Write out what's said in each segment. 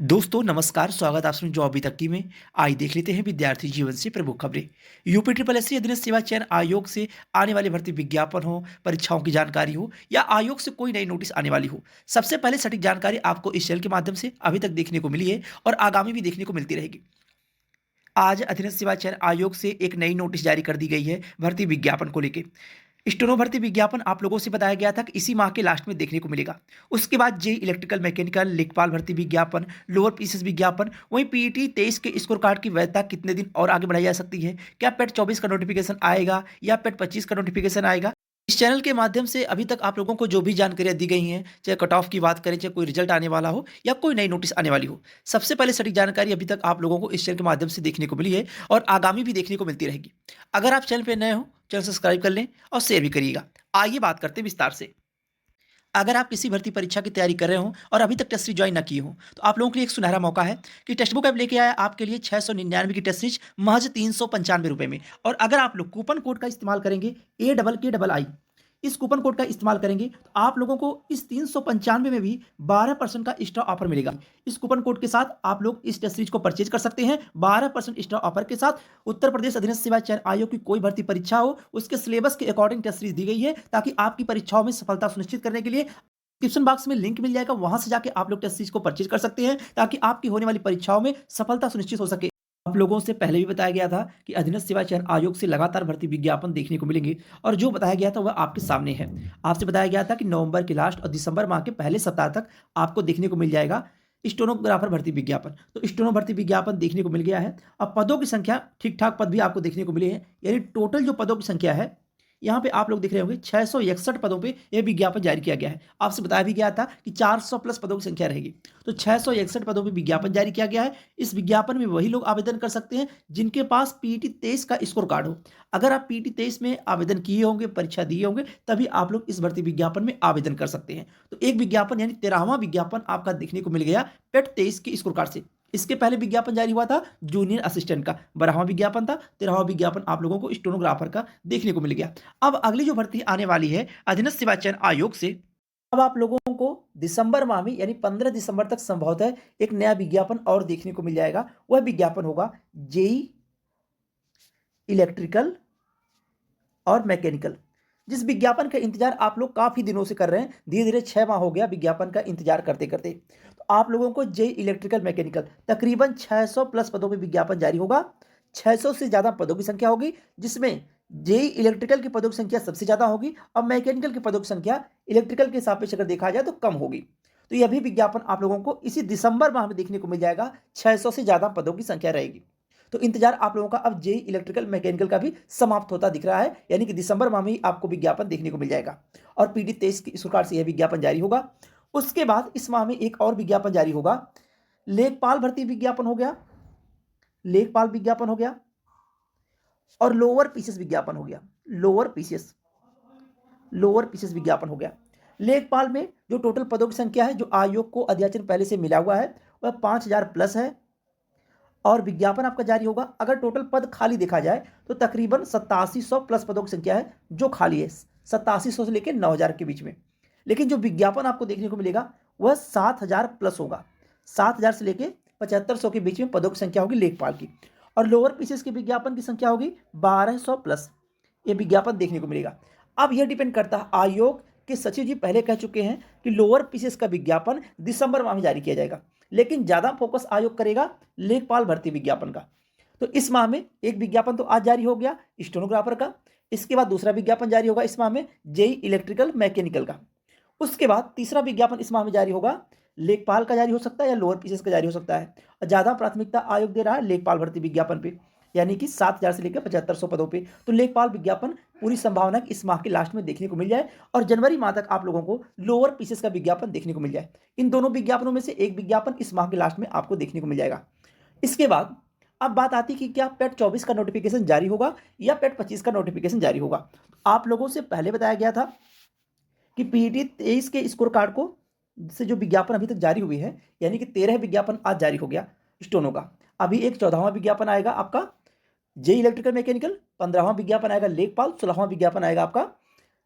दोस्तों नमस्कार, स्वागत आप सभी जो अभी तक की में। आइए देख लेते हैं विद्यार्थी जीवन से प्रमुख खबरें। यूपी ट्रिपल एस सी अधीनस्थ सेवा चयन आयोग से आने वाले भर्ती विज्ञापन हो, परीक्षाओं की जानकारी हो या आयोग से कोई नई नोटिस आने वाली हो, सबसे पहले सटीक जानकारी आपको इस चैनल के माध्यम से अभी तक देखने को मिली है और आगामी भी देखने को मिलती रहेगी। आज अधीनस्थ सेवा चयन आयोग से एक नई नोटिस जारी कर दी गई है भर्ती विज्ञापन को लेकर। स्टेनो भर्ती विज्ञापन आप लोगों से बताया गया था कि इसी माह के लास्ट में देखने को मिलेगा। उसके बाद जे इलेक्ट्रिकल मैकेनिकल लेखपाल भर्ती विज्ञापन, लोअर पीसीएस विज्ञापन, वहीं पीईटी 23 के स्कोर कार्ड की वैधता कितने दिन और आगे बढ़ाई जा सकती है, क्या पेट 24 का नोटिफिकेशन आएगा या पेट 25 का नोटिफिकेशन आएगा। इस चैनल के माध्यम से अभी तक आप लोगों को जो भी जानकारियां दी गई हैं, चाहे कट ऑफ की बात करें, चाहे कोई रिजल्ट आने वाला हो या कोई नई नोटिस आने वाली हो, सबसे पहले सटीक जानकारी अभी तक आप लोगों को इस चैनल के माध्यम से देखने को मिली है और आगामी भी देखने को मिलती रहेगी। अगर आप चैनल पर नए हो, चैनल सब्सक्राइब कर लें और शेयर भी करिएगा। आइए बात करते हैं विस्तार से। अगर आप किसी भर्ती परीक्षा की तैयारी कर रहे हो और अभी तक टेस्ट सीरीज ज्वाइन ना किए हो, तो आप लोगों के लिए एक सुनहरा मौका है कि टेक्स्ट बुक ऐप लेके आया आपके लिए 699 की टेस्ट सीरीज महज 395 रुपये में। और अगर आप लोग कूपन कोड का इस्तेमाल करेंगे AKKII, इस कूपन कोड का इस्तेमाल करेंगे तो आप लोगों को इस 395 में भी 12% का एक्स्ट्रा ऑफर मिलेगा। इस कूपन कोड के साथ आप लोग इस टेस्ट सीरीज को परचेज कर सकते हैं 12% एक्स्ट्रा ऑफर के साथ। उत्तर प्रदेश अधीनस्थ सेवा चयन आयोग की कोई भर्ती परीक्षा हो, उसके सिलेबस के अकॉर्डिंग टेस्ट सीरीज दी गई है ताकि आपकी परीक्षाओं में सफलता सुनिश्चित करने के लिए डिस्क्रिप्शन बॉक्स में लिंक मिल जाएगा, वहां से जाके आप लोग टेस्ट सीरीज को परचेज कर सकते हैं ताकि आपकी होने वाली परीक्षाओं में सफलता सुनिश्चित हो सके। आप लोगों से पहले भी बताया गया था कि अधीनस्थ सेवा चयन आयोग से लगातार भर्ती विज्ञापन देखने को मिलेंगे और जो बताया गया था वह आपके सामने है। आपसे बताया गया था कि नवंबर के लास्ट और दिसंबर माह के पहले सप्ताह तक आपको देखने को मिल जाएगा स्टेनोग्राफर भर्ती विज्ञापन। तो स्टेनो भर्ती विज्ञापन देखने को मिल गया है। अब पदों की संख्या ठीक ठाक पद भी आपको देखने को मिले हैं, यानी टोटल जो पदों की संख्या है यहाँ पे आप लोग देख रहे होंगे 661 पदों पे यह विज्ञापन जारी किया गया है। आपसे बताया भी गया था कि 400 प्लस पदों की संख्या रहेगी, तो 661 पदों पे विज्ञापन जारी किया गया है। इस विज्ञापन में वही लोग आवेदन कर सकते हैं जिनके पास पीईटी 23 का स्कोर कार्ड हो। अगर आप पीईटी 23 में आवेदन किए होंगे, परीक्षा दिए होंगे, तभी आप लोग इस भर्ती विज्ञापन में आवेदन कर सकते हैं। तो एक विज्ञापन यानी 13वां विज्ञापन आपका देखने को मिल गया पेट 23 के स्कोर कार्ड से। इसके पहले विज्ञापन जारी हुआ था जूनियर असिस्टेंट का, 12वां विज्ञापन था। 13वां विज्ञापन आप लोगों को स्टेनोग्राफर का देखने को मिल गया। अब अगली जो भर्ती आने वाली है अधीनस्थ सेवा चयन आयोग से, अब आप लोगों को दिसंबर माह में यानी 15 दिसंबर तक संभवतः एक नया विज्ञापन और देखने को मिल जाएगा। वह विज्ञापन होगा जेई इलेक्ट्रिकल और मैकेनिकल, जिस विज्ञापन का इंतजार आप लोग काफी दिनों से कर रहे हैं। धीरे धीरे 6 माह हो गया विज्ञापन का इंतजार करते करते। तो आप लोगों को जेई इलेक्ट्रिकल मैकेनिकल तकरीबन 600 प्लस पदों में विज्ञापन जारी होगा। 600 से ज्यादा पदों की संख्या होगी, जिसमें जेई इलेक्ट्रिकल के पदों की संख्या सबसे ज्यादा होगी और मैकेनिकल के पदों की संख्या इलेक्ट्रिकल के सापेक्ष अगर देखा जाए तो कम होगी। तो यह भी विज्ञापन आप लोगों को इसी दिसंबर माह में देखने को मिल जाएगा। 600 से ज्यादा पदों की संख्या रहेगी। तो इंतजार आप लोगों का अब जेई इलेक्ट्रिकल मैकेनिकल का भी समाप्त होता दिख रहा है, यानी कि दिसंबर माह में ही आपको विज्ञापन देखने को मिल जाएगा और पीडी 23 की सरकार से यह विज्ञापन जारी होगा। उसके बाद इस माह में एक और विज्ञापन जारी होगा, लेखपाल भर्ती विज्ञापन हो गया, लेखपाल विज्ञापन हो गया और लोअर पीसीएस विज्ञापन हो गया। लोअर पीसीएस विज्ञापन हो गया। लेखपाल में जो टोटल पदों की संख्या है, जो आयोग को अध्याचन पहले से मिला हुआ है, वह 5000 प्लस है और विज्ञापन आपका जारी होगा। अगर टोटल पद खाली देखा जाए तो तकरीबन 8700 प्लस पदों की संख्या है जो खाली है, 8700 से लेकर 9000 के बीच में। लेकिन जो विज्ञापन आपको देखने को मिलेगा वह 7000 प्लस होगा। 7000 से लेकर 7500 के बीच में पदों की संख्या होगी लेखपाल की। और लोअर पीसीएस के विज्ञापन की संख्या होगी 1200 प्लस, ये विज्ञापन देखने को मिलेगा। अब यह डिपेंड करता है, आयोग के सचिव जी पहले कह चुके हैं कि लोअर पीसीएस का विज्ञापन दिसंबर माह में जारी किया जाएगा, लेकिन ज्यादा फोकस आयोग करेगा लेखपाल भर्ती विज्ञापन का। तो इस माह में एक विज्ञापन तो आज जारी हो गया स्टेनोग्राफर का, इसके बाद दूसरा विज्ञापन जारी होगा इस माह में जेई इलेक्ट्रिकल मैकेनिकल का। उसके बाद तीसरा विज्ञापन इस माह में जारी होगा, लेखपाल का जारी हो सकता है या लोअर पीसीएस का जारी हो सकता है। और ज्यादा प्राथमिकता आयोग दे रहा है लेखपाल भर्ती विज्ञापन पे, यानी कि 7000 से लेकर 7500 पदों पे। तो लेखपाल विज्ञापन पूरी संभावना है कि इस माह के लास्ट में देखने को मिल जाए और जनवरी माह तक आप लोगों को लोअर पीसीएस का विज्ञापन देखने को मिल जाए। इन दोनों विज्ञापनों में से एक विज्ञापन इस माह के लास्ट में आपको देखने को मिल जाएगा। इसके बाद अब बात आती है कि क्या पेट 24 का नोटिफिकेशन जारी होगा या पेट 25 का नोटिफिकेशन जारी होगा। आप लोगों से पहले बताया गया था कि पीईटी 23 के स्कोर कार्ड को से जो विज्ञापन अभी तक जारी हुई है, यानी कि 13 विज्ञापन आज जारी हो गया स्टोनो का। अभी एक 14वां विज्ञापन आएगा आपका जे इलेक्ट्रिकल मैकेनिकल, 15वां विज्ञापन आएगा लेखपाल, 16वां विज्ञापन आएगा आपका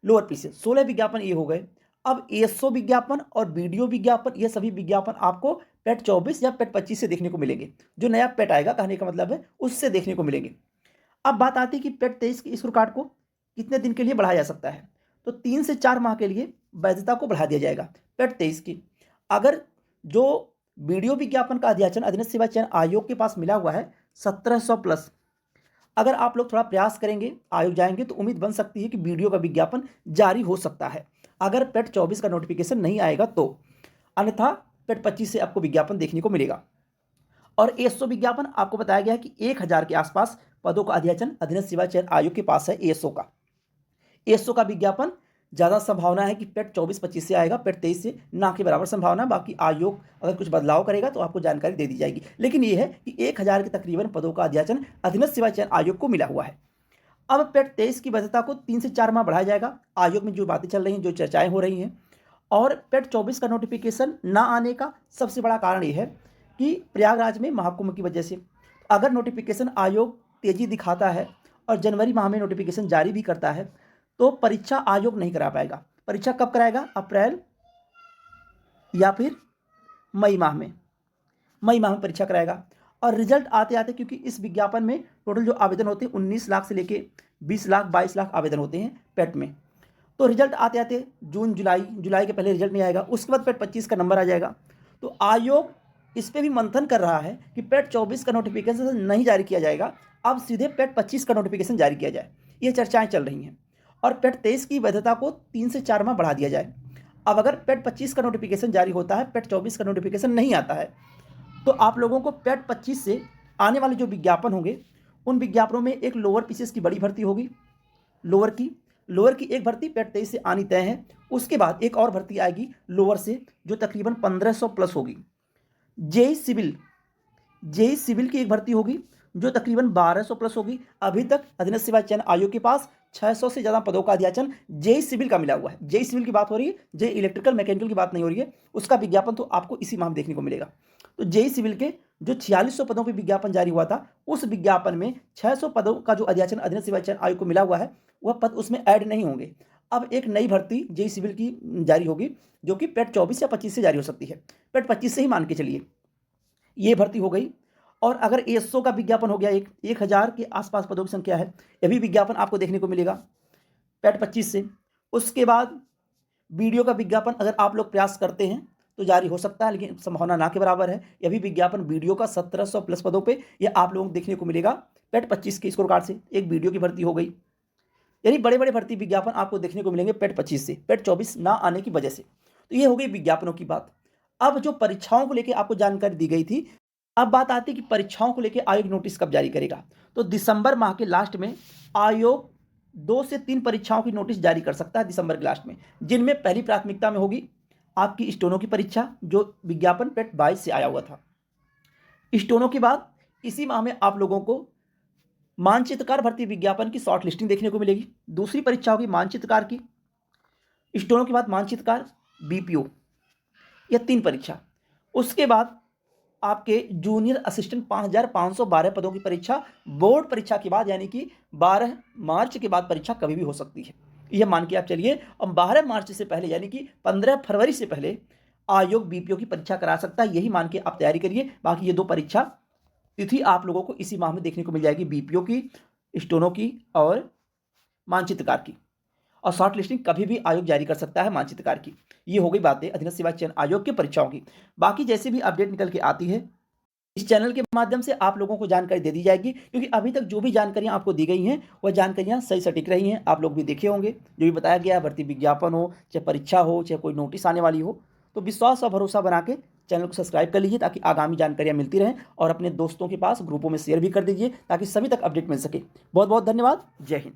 लोअर पीसीएस। 16 विज्ञापन ये हो गए। अब एएसओ विज्ञापन और वीडियो विज्ञापन, ये सभी विज्ञापन आपको पेट 24 या पेट 25 से देखने को मिलेंगे। जो नया पेट आएगा, कहने का मतलब है उससे देखने को मिलेंगे। अब बात आती है कि पेट 23 की स्कोर कार्ड को कितने दिन के लिए बढ़ाया जा सकता है। तो 3 से 4 माह के लिए वैधता को बढ़ा दिया जाएगा पेट 23 की। अगर जो वीडियो विज्ञापन का अध्याचन अधीनस्थ सेवा चयन आयोग के पास मिला हुआ है 1700 प्लस, अगर आप लोग थोड़ा प्रयास करेंगे, आयोग जाएंगे, तो उम्मीद बन सकती है कि वीडियो का विज्ञापन जारी हो सकता है, अगर पेट 24 का नोटिफिकेशन नहीं आएगा तो। अन्यथा पेट 25 से आपको विज्ञापन देखने को मिलेगा। और एएसओ विज्ञापन आपको बताया गया है कि 1000 के आसपास पदों का अध्याचन अधीनस्थ सेवा चयन आयोग के पास है एएसओ का। एएसओ का विज्ञापन ज़्यादा संभावना है कि पेट 24-25 से आएगा, पेट 23 से ना के बराबर संभावना है। बाकी आयोग अगर कुछ बदलाव करेगा तो आपको जानकारी दे दी जाएगी। लेकिन ये है कि 1000 के तकरीबन पदों का अध्याचन अधीनस्थ सेवा चयन आयोग को मिला हुआ है। अब पेट 23 की वैधता को 3 से 4 माह बढ़ाया जाएगा। आयोग में जो बातें चल रही हैं, जो चर्चाएं हो रही हैं, और पेट 24 का नोटिफिकेशन ना आने का सबसे बड़ा कारण ये है कि प्रयागराज में महाकुंभ की वजह से अगर नोटिफिकेशन आयोग तेजी दिखाता है और जनवरी माह में नोटिफिकेशन जारी भी करता है तो परीक्षा आयोग नहीं करा पाएगा। परीक्षा कब कराएगा? अप्रैल या फिर मई माह में परीक्षा कराएगा। और रिजल्ट आते आते, क्योंकि इस विज्ञापन में टोटल जो आवेदन होते हैं 19 लाख से लेके 20 लाख 22 लाख आवेदन होते हैं पेट में, तो रिजल्ट आते आते जून जुलाई के पहले रिजल्ट नहीं आएगा। उसके बाद पेट 25 का नंबर आ जाएगा। तो आयोग इस पर भी मंथन कर रहा है कि पेट 24 का नोटिफिकेशन नहीं जारी किया जाएगा, अब सीधे पेट 25 का नोटिफिकेशन जारी किया जाए। ये चर्चाएं चल रही हैं। और पेट 23 की वैधता को 3 से 4 माह बढ़ा दिया जाए। अब अगर पेट 25 का नोटिफिकेशन जारी होता है, पेट 24 का नोटिफिकेशन नहीं आता है, तो आप लोगों को पेट 25 से आने वाले जो विज्ञापन होंगे उन विज्ञापनों में एक लोअर पीसीएस की बड़ी भर्ती होगी, लोअर की एक भर्ती पेट 23 से आनी तय है। उसके बाद एक और भर्ती आएगी लोअर से जो तकरीबन 1500 प्लस होगी। जेई सिविल की एक भर्ती होगी जो तकरीबन 1200 प्लस होगी। अभी तक अधीनस्थ सेवा चयन आयोग के पास 600 से ज़्यादा पदों का अध्याचन जेई सिविल का मिला हुआ है। जेई सिविल की बात हो रही है, जेई इलेक्ट्रिकल मैकेनिकल की बात नहीं हो रही है। उसका विज्ञापन तो आपको इसी माह में देखने को मिलेगा। तो जेई सिविल के जो 4600 पदों पर विज्ञापन जारी हुआ था, उस विज्ञापन में 600 पदों का जो अध्याचन अधीनस्थ सेवा चयन आयोग को मिला हुआ है, वह पद उसमें ऐड नहीं होंगे। अब एक नई भर्ती जेई सिविल की जारी होगी जो कि पेट 24 या 25 से जारी हो सकती है। पेट 25 से ही मान के चलिए ये भर्ती हो गई। और अगर एएसओ का विज्ञापन हो गया, 1000 के आसपास पदों की संख्या है, यह भी विज्ञापन आपको देखने को मिलेगा पेट 25 से। उसके बाद वीडियो का विज्ञापन अगर आप लोग प्रयास करते हैं तो जारी हो सकता है, लेकिन संभावना ना के बराबर है। यह भी विज्ञापन वीडियो का 1700 प्लस पदों पे यह आप लोगों को देखने को मिलेगा पेट 25 के स्कोर कार्ड से। एक वीडियो की भर्ती हो गई, यानी बड़े बड़े भर्ती विज्ञापन आपको देखने को मिलेंगे पेट 25 से, पेट 24 ना आने की वजह से। तो ये हो गई विज्ञापनों की बात। अब जो परीक्षाओं को लेकर आपको जानकारी दी गई थी, अब बात आती है कि परीक्षाओं को लेकर आयोग नोटिस कब जारी करेगा। तो दिसंबर माह के लास्ट में आयोग 2 से 3 परीक्षाओं की नोटिस जारी कर सकता है दिसंबर के लास्ट में, जिनमें पहली प्राथमिकता में होगी आपकी स्टोनो की परीक्षा, जो विज्ञापन पेट 22 से आया हुआ था। स्टोनो के बाद इसी माह में आप लोगों को मानचित्रकार भर्ती विज्ञापन की शॉर्ट लिस्टिंग देखने को मिलेगी। दूसरी परीक्षा होगी मानचित्रकार की, स्टोनो के बाद मानचित्रकार, बीपीओ, यह 3 परीक्षा। उसके बाद आपके जूनियर असिस्टेंट 5512 पदों की परीक्षा बोर्ड परीक्षा के बाद, यानी कि 12 मार्च के बाद परीक्षा कभी भी हो सकती है, यह मान के आप चलिए। और 12 मार्च से पहले यानी कि 15 फरवरी से पहले आयोग बीपीओ की परीक्षा करा सकता है, यही मान के आप तैयारी करिए। बाकी ये 2 परीक्षा तिथि आप लोगों को इसी माह में देखने को मिल जाएगी, बीपीओ की, स्टोनो की और मानचित्रकार की। और शॉर्ट लिस्टिंग कभी भी आयोग जारी कर सकता है मानचित्रकार की। ये हो गई बातें अधीनस्थ सेवा चयन आयोग की परीक्षाओं की। बाकी जैसे भी अपडेट निकल के आती है इस चैनल के माध्यम से आप लोगों को जानकारी दे दी जाएगी, क्योंकि अभी तक जो भी जानकारियां आपको दी गई हैं वह जानकारियां सही सटीक रही हैं। आप लोग भी देखे होंगे, जो भी बताया गया है, भर्ती विज्ञापन हो, चाहे परीक्षा हो, चाहे कोई नोटिस आने वाली हो, तो विश्वास और भरोसा बना के चैनल को सब्सक्राइब कर लीजिए ताकि आगामी जानकारियां मिलती रहें, और अपने दोस्तों के पास ग्रुपों में शेयर भी कर दीजिए ताकि सभी तक अपडेट मिल सके। बहुत बहुत धन्यवाद। जय हिंद।